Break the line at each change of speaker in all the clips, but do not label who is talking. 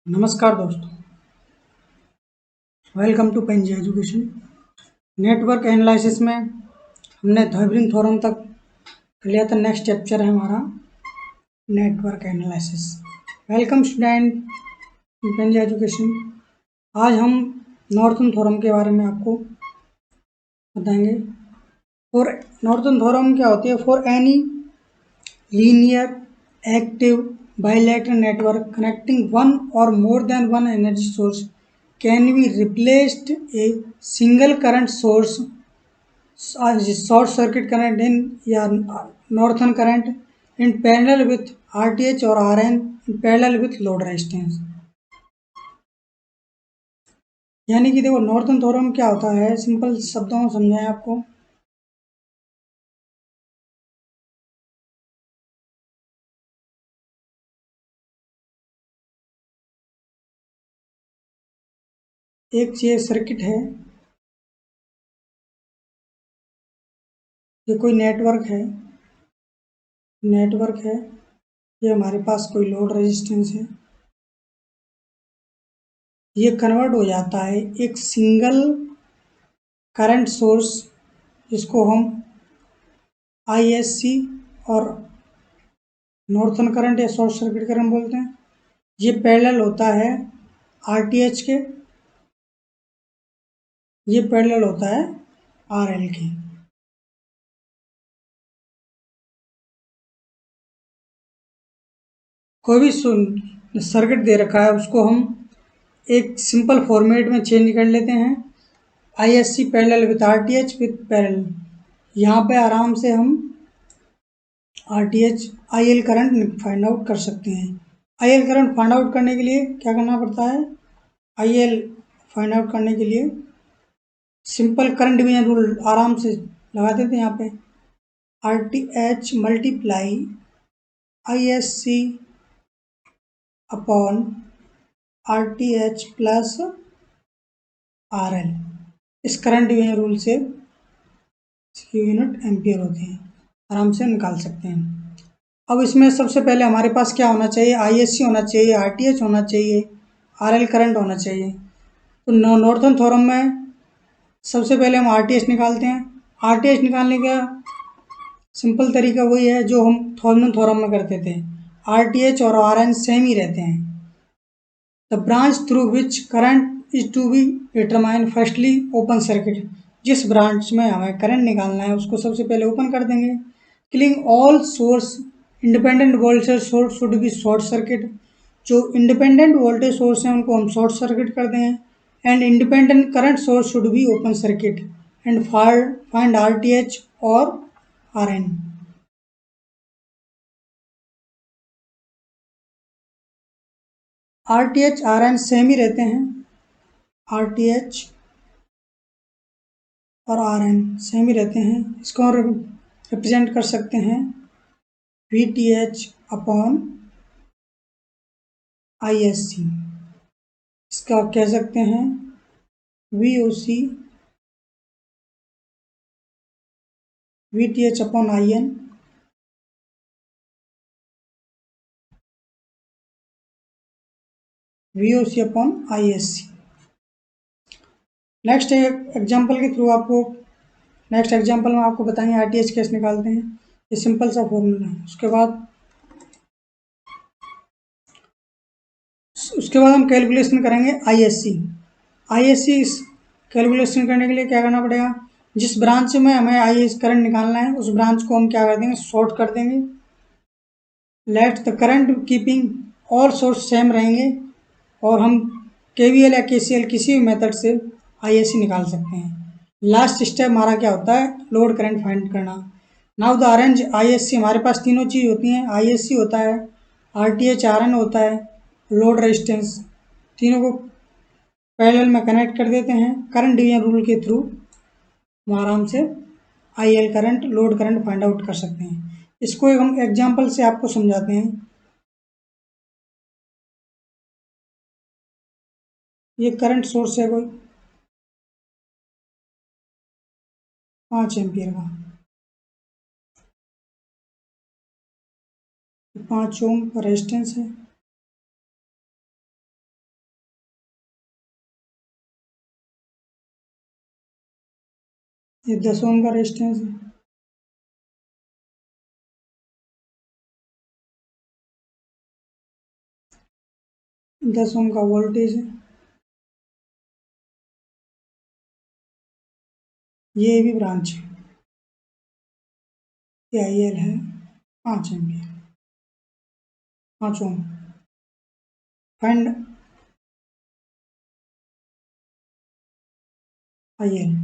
नमस्कार दोस्तों, welcome to Penji education. Network analysis में हमने थेवेनिन थ्योरम तक लिया था। नेक्स्ट चैप्टर है हमारा network analysis. Welcome student Penji education. आज हम नॉर्थन थ्योरम के बारे में आपको बताएंगे। फॉर नॉर्थन थ्योरम क्या होती है? For any linear active bilateral network connecting one or more than one energy source can be replaced a single current source short circuit current in या northern current in parallel with RTH और RN in parallel with load resistance। यानी कि देखो northern theorem क्या होता है, simple शब्दों में समझाएं आपको। एक ये सर्किट है, ये कोई नेटवर्क है, ये हमारे पास कोई लोड रेजिस्टेंस है, ये कन्वर्ट हो जाता है एक सिंगल करंट सोर्स जिसको हम ISC और नॉर्थन करंट या शॉर्ट सर्किट करंट बोलते हैं। ये पैरेलल होता है RTH के, ये पैरेलल होता है RL के। कोई भी सर्किट दे रखा है उसको हम एक सिंपल फॉर्मेट में चेंज कर लेते हैं। ISC parallel with RTH with parallel. यहाँ पे आराम से हम RTH IL current find out कर सकते हैं। IL करंट फाइंड आउट करने के लिए क्या करना पड़ता है? IL फाइंड आउट करने के लिए सिंपल करंट डिवीजन रूल आराम से लगा देते हैं। यहाँ पे RTH multiply ISC upon RTH plus RL। इस करंट डिवीजन रूल से यूनिट एम्पियर होते हैं, आराम से निकाल सकते हैं। अब इसमें सबसे पहले हमारे पास क्या होना चाहिए? ISC होना चाहिए, RTH होना चाहिए, RL करंट होना चाहिए। तो नॉर्थन थ्योरम में सबसे पहले हम RTH निकालते हैं। RTH निकालने का सिंपल तरीका वही है जो हम थेवेनिन थ्योरम में करते थे। RTH और RN सेम ही रहते हैं। The branch through which current is to be determine firstly open circuit. जिस ब्रांच में हमें करंट निकालना है उसको सबसे पहले ओपन कर देंगे। Killing all source independent voltage source should be short circuit. जो इंडिपेंडेंट वोल्टेज सोर्स हैं उनको हम शॉर्ट सर्किट कर देंगे। And independent current source should be open circuit and find RTH और RN। RTH RN सेम ही रहते हैं। RTH और RN सेम ही रहते हैं। इसको हम रिप्रेजेंट कर सकते हैं VTH अपॉन ISC। इसका कह सकते हैं VOC VTH upon IN। VOC upon ISC। Next example के थ्रू आपको नेक्स्ट एग्जाम्पल में आपको बताएंगे RTH कैसे निकालते हैं। ये सिंपल सा फॉर्मूला है। उसके बाद हम कैलकुलेशन करेंगे ISC। कैलकुलेशन करने के लिए क्या करना पड़ेगा? जिस ब्रांच में हमें ISC करंट निकालना है उस ब्रांच को हम क्या कर देंगे? शॉर्ट कर देंगे। Let the current keeping all source same रहेंगे और हम KVL या KCL किसी भी मेथड से ISC निकाल सकते हैं। लास्ट स्टेप हमारा क्या होता है? लोड करंट फाइंड करना। Now the arrange ISC। हमारे पास तीनों चीज़ होती हैं। ISC होता है, RTH RN होता है, लोड रेजिस्टेंस। तीनों को पैरेलल में कनेक्ट कर देते हैं। करंट डिवीजन रूल के थ्रू हम आराम से IL current, load current find out कर सकते हैं। इसको हम एग्जाम्पल से आपको समझाते हैं। ये करंट सोर्स है कोई 5 एम्पियर का, 5 ओम का रेजिस्टेंस है। ये 10 ओम का रेजिस्टेंस है, 10 ओम का वोल्टेज है, ये भी ब्रांच है, ये IL है 5 एम्पियर, 5 ओम। Find IL।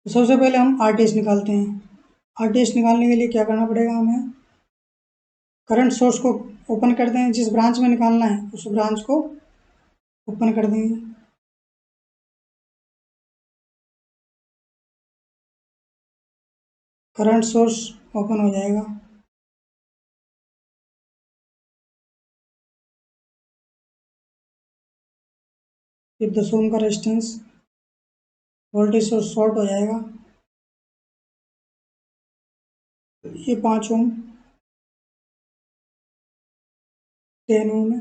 तो सबसे पहले हम RTH निकालते हैं। RTH निकालने के लिए क्या करना पड़ेगा हमें, करंट सोर्स को ओपन कर देंगे, जिस ब्रांच में निकालना है उस ब्रांच को ओपन कर देंगे। करंट सोर्स ओपन हो जाएगा। फिर 10 ओम का रेजिस्टेंस, वोल्टेज सोर्स शॉर्ट हो जाएगा। ये 5 ओम, 10 ओम है।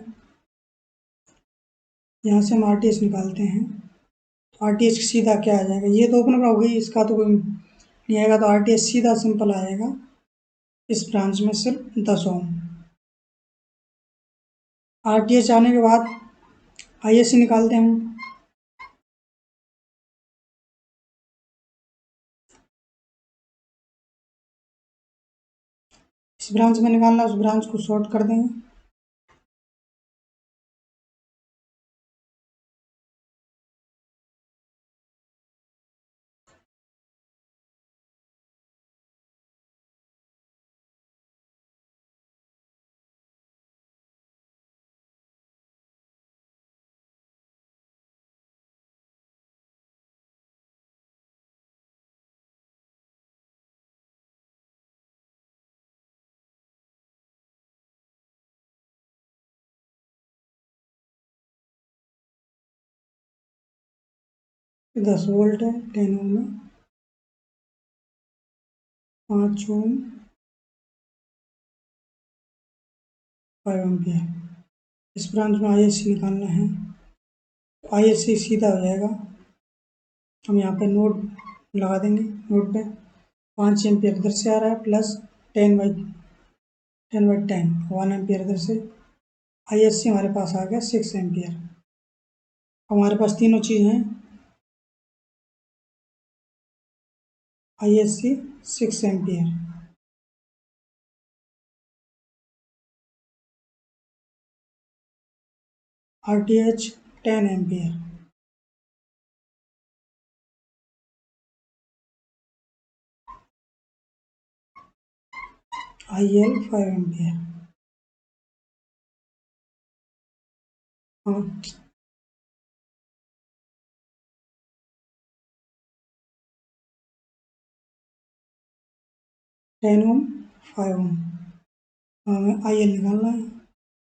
यहाँ से हम RTH निकालते हैं, तो RTH सीधा क्या आ जाएगा, ये तो ओपन हो गई, इसका तो कोई नहीं आएगा, तो RTH सीधा सिंपल आएगा इस ब्रांच में सिर्फ 10 ओम। RTH आने के बाद ISC निकालते हैं हम। इस ब्रांच में निकालना, उस ब्रांच को शॉर्ट कर देंगे। ये 10 वोल्ट है, 10 ओम में 5 ओम, 5 एम्पियर। इस ब्रांच में ISC निकालना है, तो ISC सीधा हो जाएगा। हम यहाँ पे नोड लगा देंगे, नोड पे 5 एम्पियर इधर से आ रहा है, प्लस 10/10 1 एम्पियर इधर से। ISC हमारे पास आ गया 6 एम्पियर। हमारे पास तीनों चीज़ हैं। ISC 6 ampere, RTH 10 ampere, IL 5 ampere. हाँ, 10 ओम, 5 ओम। हमें IL निकालना है,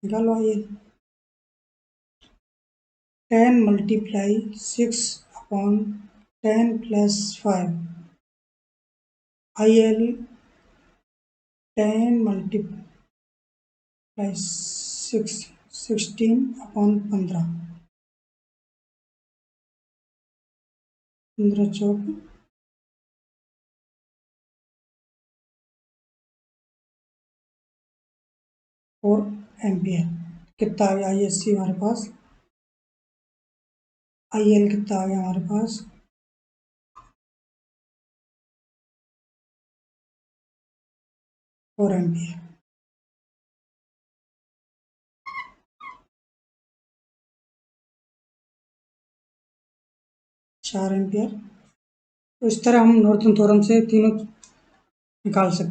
निकालो IL। 10 multiply 6/10 plus 5, IL 10 multiply 6 16/15, 15 चौक 4 एम्पियर। कितना आ गया ISC हमारे पास, IL कितना आ गया हमारे पास, 4 एम्पियर। 4 एम्पियर। तो इस तरह हम नॉर्थन थ्योरम से तीनों निकाल सकते हैं।